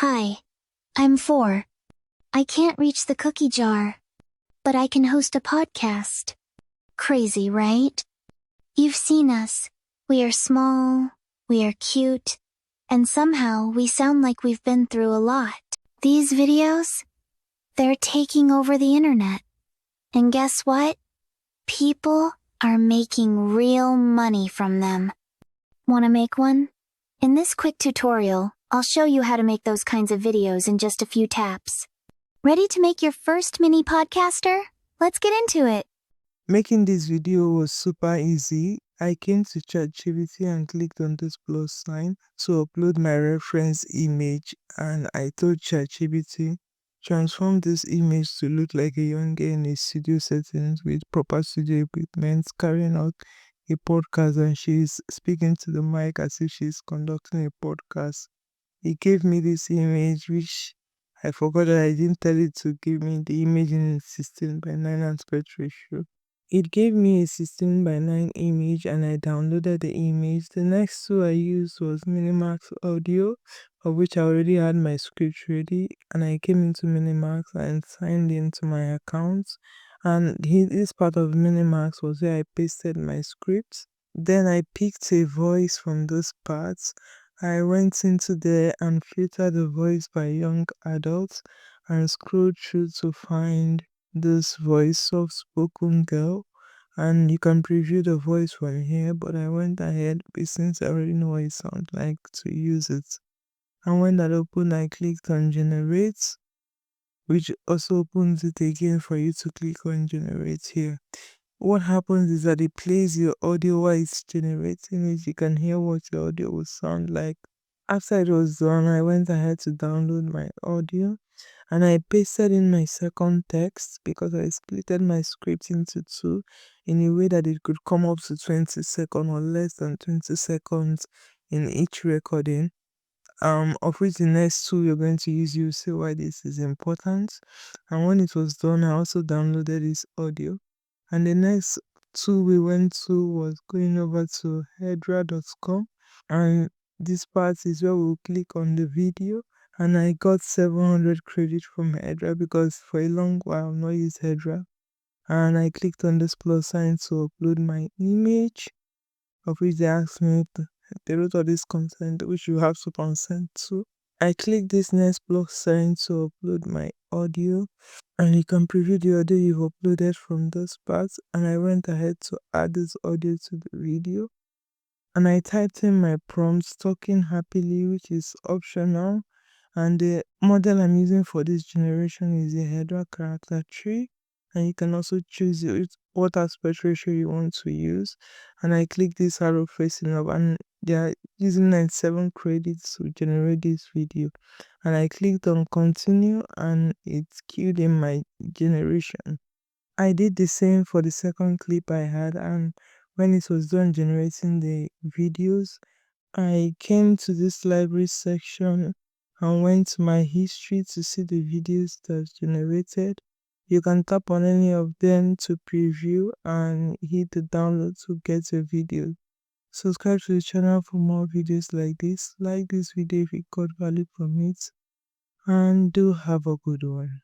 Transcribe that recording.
Hi, I'm 4. I can't reach the cookie jar, but I can host a podcast. Crazy, right? You've seen us. We are small, we are cute, and somehow we sound like we've been through a lot. These videos, they're taking over the internet. And guess what? People are making real money from them. Wanna make one? In this quick tutorial, I'll show you how to make those kinds of videos in just a few taps. Ready to make your first mini podcaster? Let's get into it. Making this video was super easy. I came to ChatGPT and clicked on this plus sign to upload my reference image, and I told ChatGPT transform this image to look like a young girl in a studio setting with proper studio equipment carrying out a podcast, and she's speaking to the mic as if she's conducting a podcast. It gave me this image which I forgot that I didn't tell it to give me the image in 16:9 aspect ratio. It gave me a 16:9 image and I downloaded the image. The next tool I used was Minimax Audio, of which I already had my script ready, and I came into Minimax and signed into my account. And this part of Minimax was where I pasted my script. Then I picked a voice from those parts. I went into there and filtered the voice by young adults and scrolled through to find this voice, soft spoken girl, and you can preview the voice from here. But I went ahead since I already know what it sounds like to use it. And when that opened, I clicked on generate, which also opens it again for you to click on generate here. What happens is that it plays your audio while it's generating it. You can hear what your audio will sound like. After it was done, I went ahead to download my audio and I pasted in my second text because I splitted my script into two in a way that it could come up to 20 seconds or less than 20 seconds in each recording. Of which the next two you're going to use, you'll see why this is important. And when it was done, I also downloaded this audio. And the next tool we went to was going over to hedra.com, and this part is where we'll click on the video, and I got 700 credit from Hedra because for a long while I've not used Hedra. And I clicked on this plus sign to upload my image, of which they asked me they wrote all this consent which you have to consent to. I clicked this next plus sign to upload my audio, and you can preview the audio you've uploaded from those parts, and I went ahead to add this audio to the video. And I typed in my prompts talking happily, which is optional, and the model I'm using for this generation is the Hedra character tree, and you can also choose what aspect ratio you want to use. And I click this arrow facing up, and they are using 97 credits to generate this video, and I clicked on continue and it's queued in my generation. I did the same for the second clip I had, and when it was done generating the videos, I came to this library section and went to my history to see the videos that's generated. You can tap on any of them to preview and hit the download to get your video. Subscribe to the channel for more videos like this. Like this video if you got value from it, and do have a good one.